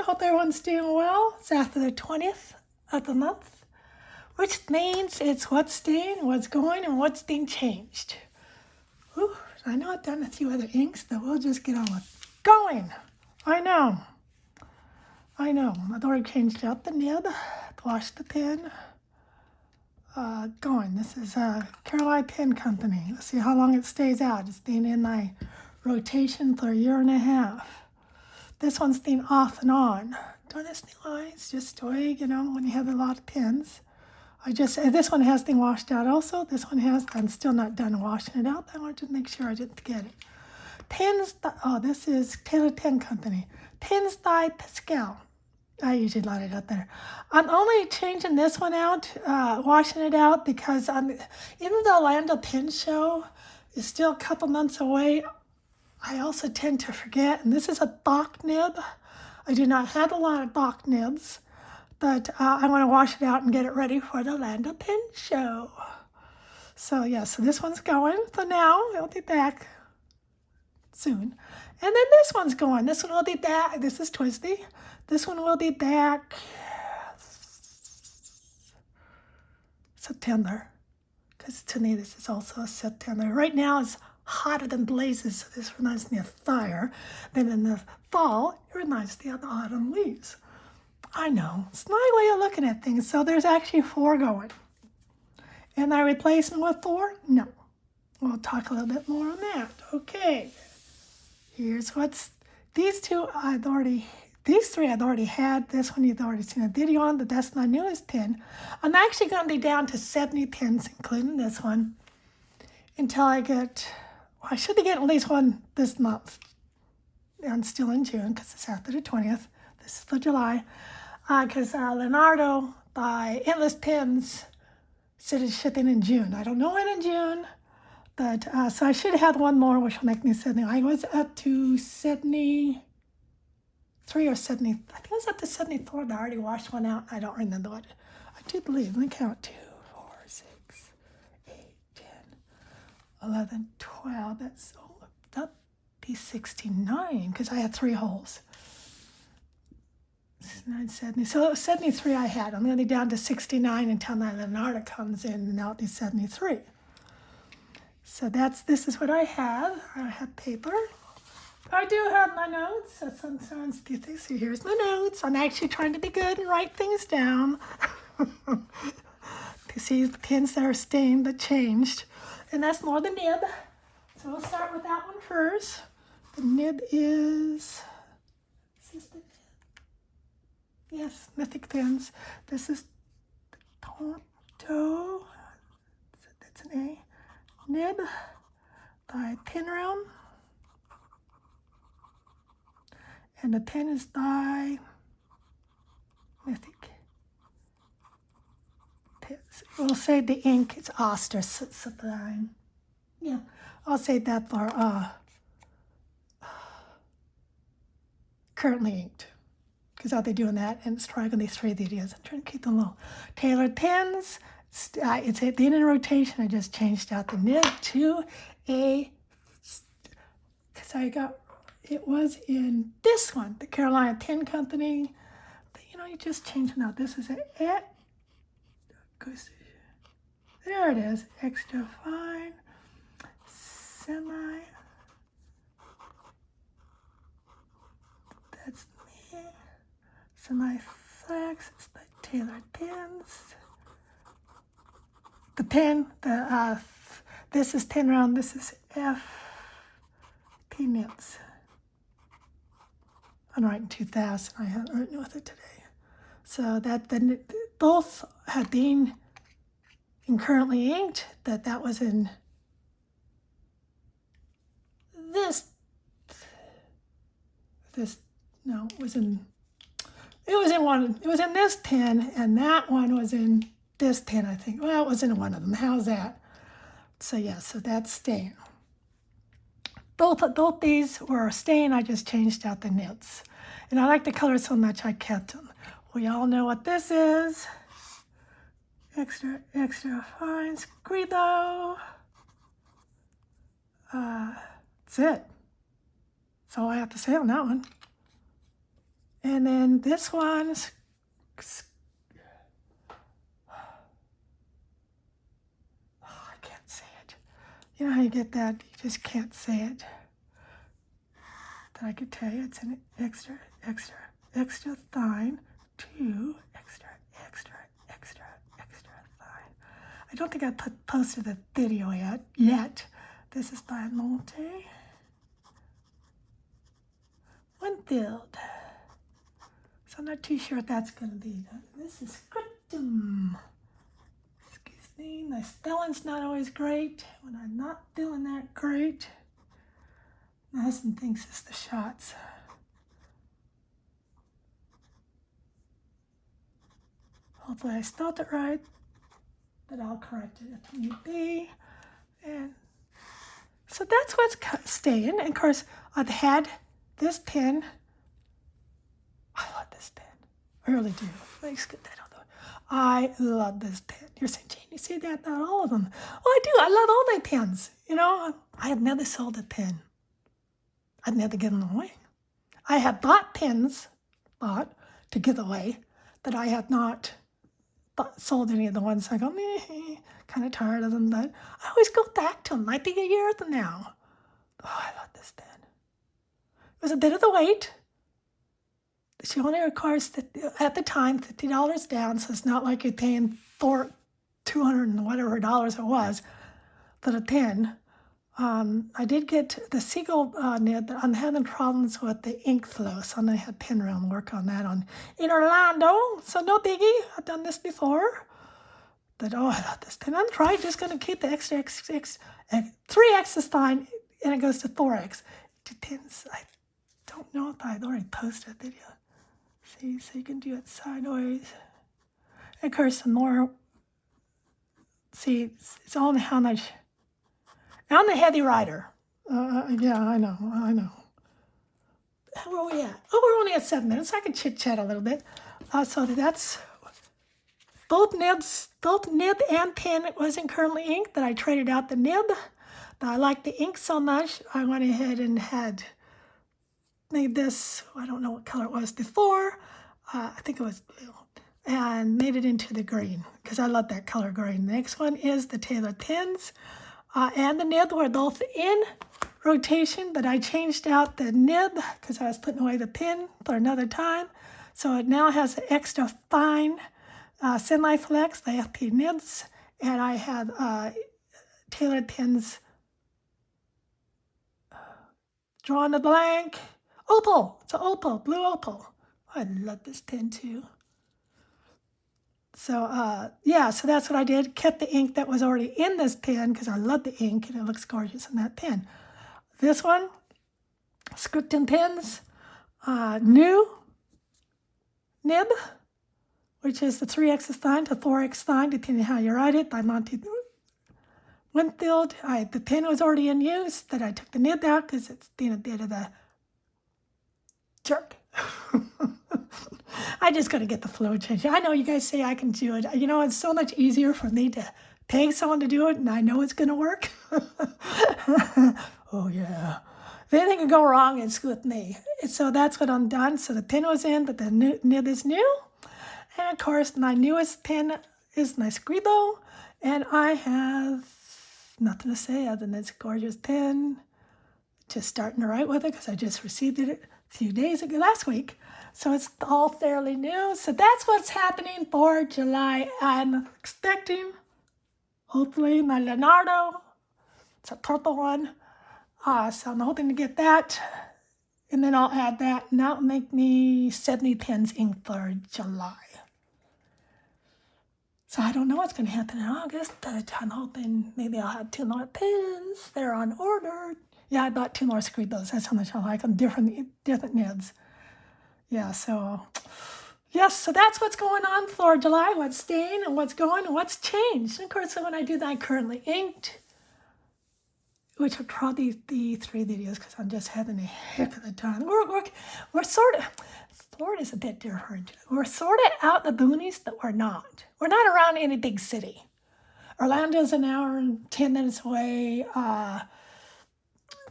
Hope everyone's doing well. It's after the 20th of the month, which means it's what's staying, what's going, and what's being changed. Whew, I know I've done a few other inks, but we'll just get on with going. I know. I've already changed out the nib, washed the pen. Going. This is Caroline Pen Company. Let's see how long it stays out. It's been in my rotation for 1.5 years. This one's been off and on. Don't ask me why. It's just the way, when you have a lot of pens. This one has been washed out also. This one has. I'm still not done washing it out. I wanted to make sure I didn't get it. This is Taylor Pen Company. Pens by Pascal. I usually let it out there. I'm only changing this one out, washing it out, because even the Orlando Pen Show is still a couple months away, I also tend to forget, and this is a Bach nib. I do not have a lot of Bach nibs, but I want to wash it out and get it ready for the Orlando Pen Show. So this one's going for now. It'll be back soon. And then this one's going. This one will be back. This is Twisty. This one will be back September, because to me this is also September. Right now it's hotter than blazes, so this reminds me of fire. Then in the fall, it reminds me of the autumn leaves. I know, it's my way of looking at things. So there's actually 4 going. And I replace them with 4? No. We'll talk a little bit more on that. Okay. Here's these 3 I'd already had. This one you've already seen a video on, but that's my newest pen. I'm actually going to be down to 70 pens, including this one, until I should be getting at least one this month. I'm still in June because it's after the 20th. This is for July. Because Leonardo by Endless Pens said it's shipping in June. I don't know when in June. But, so I should have one more, which will make me 70. I was up to 73 or 70. I think I was up to 74, but I already washed one out. I don't remember what. I do believe. Let me count. 2, 4, 6, 8, 10, 11, 12. That'd be 69, because I had 3 holes. 69, 70. So it was 73 I had. I'm going to be down to 69 until my Leonardo comes in, and now it'll be 73. So this is what I have. I have paper. I do have my notes. So sometimes you think, so here's my notes. I'm actually trying to be good and write things down. You see the pins that are stained but changed. And that's more the nib. So we'll start with that one first. The nib is this the nib? Yes, Mythic Pens. This is the Tonto. That's an A. Nib by Penround, and the pen is by Mythic Pens. We'll say the ink is Oster Sublime. Yeah, I'll say that for currently inked, because I'll be doing that and striking these 3 videos. I'm trying to keep them low. Tailored Pens. It's at the end of the rotation. I just changed out the nib to because it was in this one, the Carolina Pen Company. But, you just change it out. This is there it is, extra fine, semi. That's me. Semi flex. It's by Tailored Pens. The pen, this is Penround, this is FP Nibs. I'm writing 2000. I haven't written with it today. So both have been currently inked. That was in this. No, it was in one. It was in this pen, and that one was in this pen, I think. Well, it was in one of them. How's that? So so that's staying. Both these were staying. I just changed out the nibs. And I like the color so much I kept them. We all know what this is. Extra fine Scribo. That's it. That's all I have to say on that one. And then this one's, I can't say it. You know how you get that? You just can't say it. That I could tell you it's an extra fine, 2 extra fine. I don't think I posted the video yet. This is by Monte. Winfield. So I'm not too sure what that's going to be. This is Scriptum. Excuse me, my spelling's not always great. When I'm not feeling that great, my husband thinks it's the shots. Hopefully I spelled it right, but I'll correct it if need be. And so that's what's staying. And of course, I've had this pen. I love this pen. I really do. Let's get that on the. I love this pen. You're saying, Jane, you say that about all of them. Well, I do. I love all my pens. You know, I have never sold a pen. I've never given them away. I have bought pens, to give away, but I have not sold any of the ones I go, kind of tired of them, but I always go back to them. Might be a year from now. Oh, I love this pen. It was a bit of the weight. She only requires, at the time, $50 down, so it's not like you're paying $200 and whatever dollars it was for the pen. I did get the Seagull nib, but I'm having problems with the ink flow, so I'm going to have Penround work on that in Orlando. So no biggie. I've done this before. But oh, I love this pen. I'm probably just going to keep the 3X is fine, and it goes to 4X. It depends. I don't know if I've already posted a video. See, so you can do it sideways. And of course, some more. See, it's all in how much. I'm the heavy rider. Yeah, I know. Where are we at? Oh, we're only at 7 minutes. I can chit-chat a little bit. So that's both nib and pen wasn't currently inked, but I traded out the nib. But I like the ink so much, I went ahead and made this, I don't know what color it was before. I think it was blue. And made it into the green, because I love that color green. The next one is the Tailored pens. And the nib were both in rotation, but I changed out the nib because I was putting away the pen for another time. So it now has an extra fine Semi-Flex, the FP nibs, and I have Tailored pens. Drawn a blank. Opal. It's an opal, blue opal. I love this pen too. So, so that's what I did. Kept the ink that was already in this pen because I love the ink and it looks gorgeous in that pen. This one, Scriptum pens, new nib, which is the 3X fine to 4X fine, depending on how you write it, by Monte Winfield. The pen was already in use, but I took the nib out because it's been a bit of a jerk. I just got to get the flow changed. I know you guys say I can do it. You know, it's so much easier for me to pay someone to do it, and I know it's going to work. Oh, yeah. If anything can go wrong, it's with me. So that's what I'm done. So the pen was in, but the nib is new. And, of course, my newest pen is my Scribble, and I have nothing to say other than it's a gorgeous pen. Just starting to write with it because I just received it a few days ago, last week. So it's all fairly new. So that's what's happening for July. I'm expecting, hopefully, my Leonardo. It's a purple one. So I'm hoping to get that. And then I'll add that. And that'll make me 70 pens inked for July. So I don't know what's going to happen in August, but I'm hoping maybe I'll have 2 more pens. They're on order. Yeah, I bought 2 more Scribbles. That's how much I like them. Different nibs. Yeah, so that's what's going on for July, what's staying and what's going and what's changed. And of course, when I do that, I'm currently inked, which will probably be 3 videos because I'm just having a heck of a time. We're sort of, Florida's a bit different. We're sort of out in the boonies, but we're not. We're not around any big city. Orlando's an hour and 10 minutes away.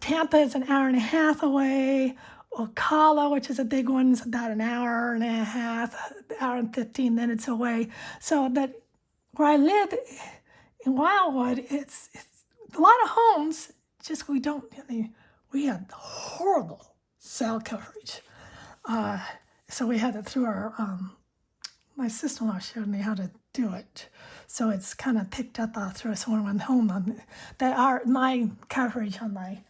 Tampa is an hour and a half away. Ocala, which is a big one, is about an hour and a half, hour and 15 minutes away. So that where I live in Wildwood, it's a lot of homes. Just we had horrible cell coverage. So we had it through our my sister-in-law showed me how to do it. So it's kind of picked up through someone home on my coverage on my,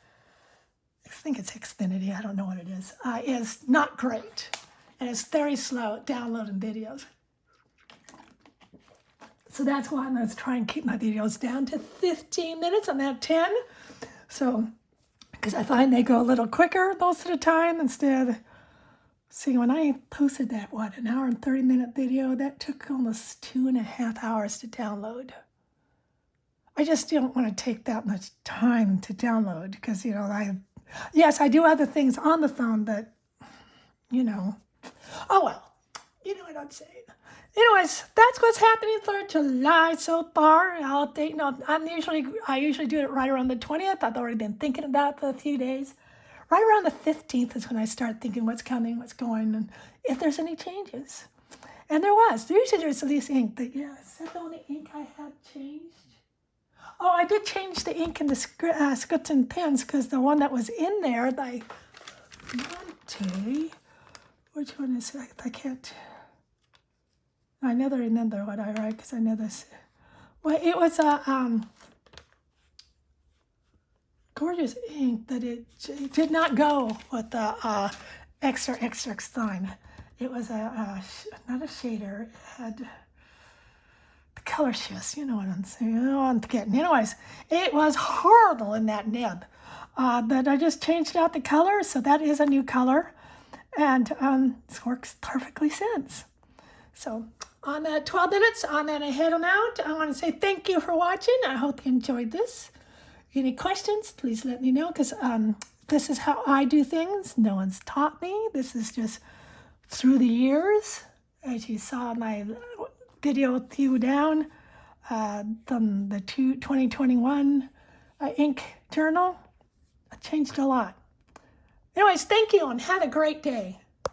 I think it's Xfinity, I don't know what it is not great. And it's very slow at downloading videos. So that's why I'm going to try and keep my videos down to 15 minutes. I'm at 10. So, because I find they go a little quicker most of the time instead. See, when I posted that, an hour and 30-minute video, that took almost 2.5 hours to download. I just don't want to take that much time to download because, yes, I do other things on the phone, but, oh well, you know what I'm saying. Anyways, that's what's happening for July so far. I'll update. I usually do it right around the 20th. I've already been thinking about it for a few days. Right around the 15th is when I start thinking what's coming, what's going, and if there's any changes. And there was. Usually there's at least ink, but yeah, is that the only ink I had changed? Oh, I did change the ink in the scripts and pens because the one that was in there, by Monte, which one is it? I can't. I never remember what I write because I know this. Well, it was a gorgeous ink, but it did not go with the extra fine. It was not a shader. It had the color shifts. You know what I'm saying? You know what I'm getting. Anyways, it was horrible in that nib. But I just changed out the color, so that is a new color. And it works perfectly since. So on that 12 minutes, on that I head on out. I want to say thank you for watching. I hope you enjoyed this. Any questions, please let me know, because this is how I do things. No one's taught me. This is just through the years. As you saw my video a few down, from the 2021 ink journal, I changed a lot. Anyways, thank you and have a great day.